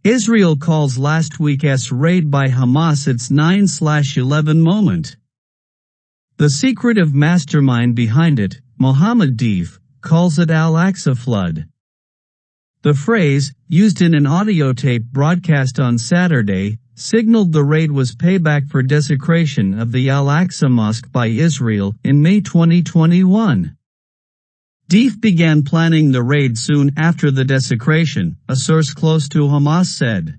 Israel calls last week's raid by Hamas its 9/11 moment. The secretive mastermind behind it, Mohammed Deif, calls it Al-Aqsa flood. The phrase, used in an audio tape broadcast on Saturday, signaled the raid was payback for desecration of the Al-Aqsa Mosque by Israel in May 2021. Deif began planning the raid soon after the desecration, a source close to Hamas said.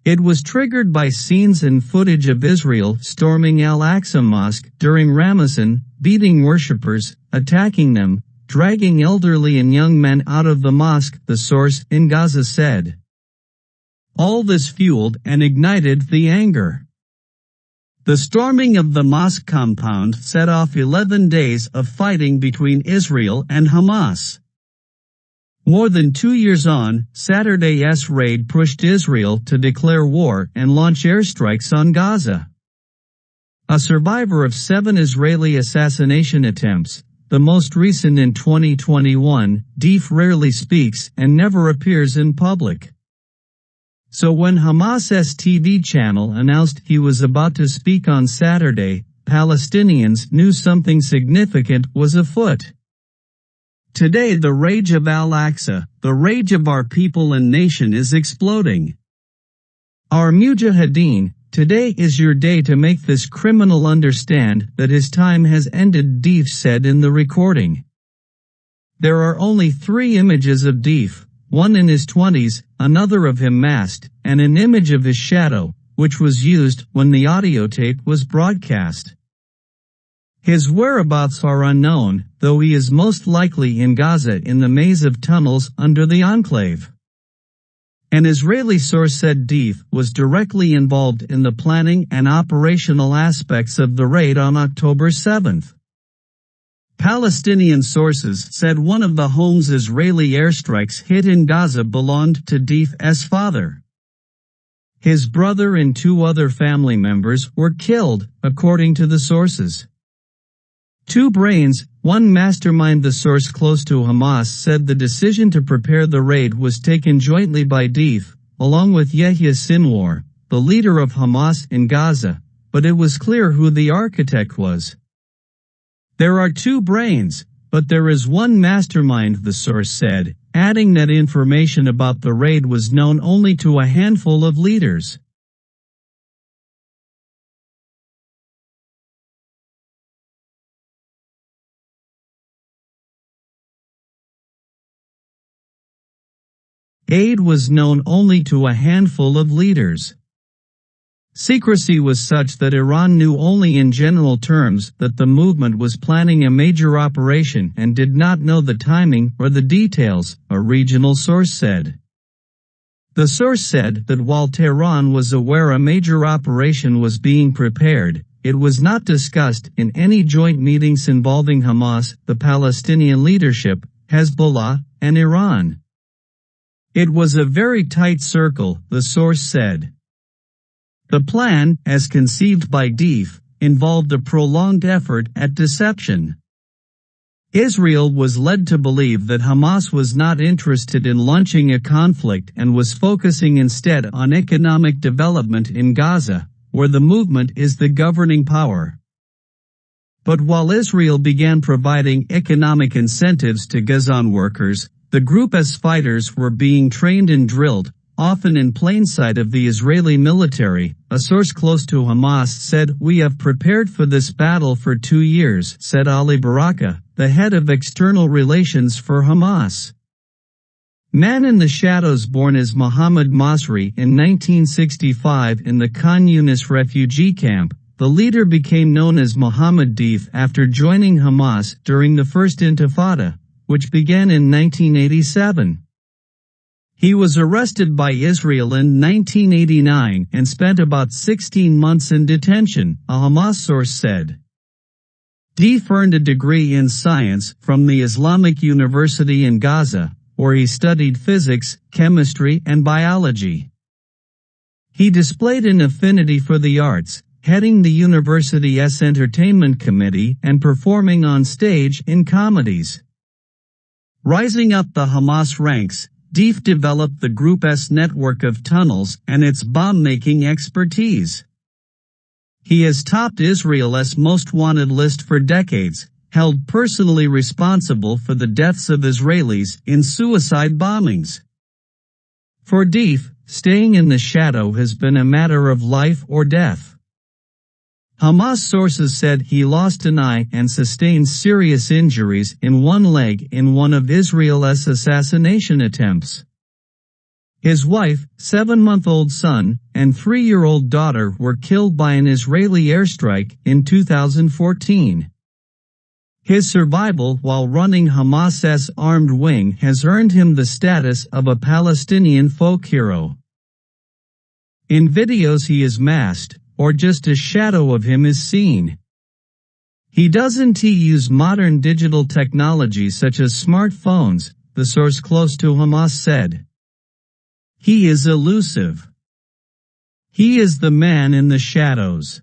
It was triggered by scenes and footage of Israel storming Al-Aqsa Mosque during Ramadan, beating worshippers, attacking them, dragging elderly and young men out of the mosque, the source in Gaza said. All this fueled and ignited the anger. The storming of the mosque compound set off 11 days of fighting between Israel and Hamas. More than 2 years on, Saturday's raid pushed Israel to declare war and launch airstrikes on Gaza. A survivor of 7 Israeli assassination attempts, the most recent in 2021, Deif rarely speaks and never appears in public. So when Hamas's TV channel announced he was about to speak on Saturday, Palestinians knew something significant was afoot. Today the rage of Al-Aqsa, the rage of our people and nation is exploding. Our mujahideen, today is your day to make this criminal understand that his time has ended, Deif said in the recording. There are only 3 images of Deif, one in his 20s, another of him masked, and an image of his shadow, which was used when the audio tape was broadcast. His whereabouts are unknown, though he is most likely in Gaza in the maze of tunnels under the enclave. An Israeli source said Deif was directly involved in the planning and operational aspects of the raid on October 7. Palestinian sources said one of the homes Israeli airstrikes hit in Gaza belonged to Deif's father. His brother and 2 other family members were killed, according to the sources. 2 brains, one mastermind. The source close to Hamas said the decision to prepare the raid was taken jointly by Deif, along with Yahya Sinwar, the leader of Hamas in Gaza, but it was clear who the architect was. There are 2 brains, but there is one mastermind, the source said, adding that information about the raid was known only to a handful of leaders. Aid was known only to a handful of leaders. Secrecy was such that Iran knew only in general terms that the movement was planning a major operation and did not know the timing or the details, a regional source said. The source said that while Tehran was aware a major operation was being prepared, it was not discussed in any joint meetings involving Hamas, the Palestinian leadership, Hezbollah, and Iran. It was a very tight circle, the source said. The plan, as conceived by Deif, involved a prolonged effort at deception. Israel was led to believe that Hamas was not interested in launching a conflict and was focusing instead on economic development in Gaza, where the movement is the governing power. But while Israel began providing economic incentives to Gazan workers, the group's fighters were being trained and drilled, often in plain sight of the Israeli military. A source close to Hamas said, "We have prepared for this battle for 2 years," said Ali Baraka, the head of external relations for Hamas. Man in the shadows, born as Mohammed Masri in 1965 in the Khan Yunis refugee camp, the leader became known as Mohammed Deif after joining Hamas during the First Intifada, which began in 1987. He was arrested by Israel in 1989 and spent about 16 months in detention, a Hamas source said. Deif earned a degree in science from the Islamic University in Gaza, where he studied physics, chemistry, and biology. He displayed an affinity for the arts, heading the university's entertainment committee and performing on stage in comedies. Rising up the Hamas ranks, Deif developed the group's network of tunnels and its bomb-making expertise. He has topped Israel's most wanted list for decades, held personally responsible for the deaths of Israelis in suicide bombings. For Deif, staying in the shadow has been a matter of life or death. Hamas sources said he lost an eye and sustained serious injuries in one leg in one of Israel's assassination attempts. His wife, 7-month-old son, and 3-year-old daughter were killed by an Israeli airstrike in 2014. His survival while running Hamas's armed wing has earned him the status of a Palestinian folk hero. In videos he is masked, or just a shadow of him is seen. He doesn't use modern digital technology such as smartphones, the source close to Hamas said. He is elusive. He is the man in the shadows.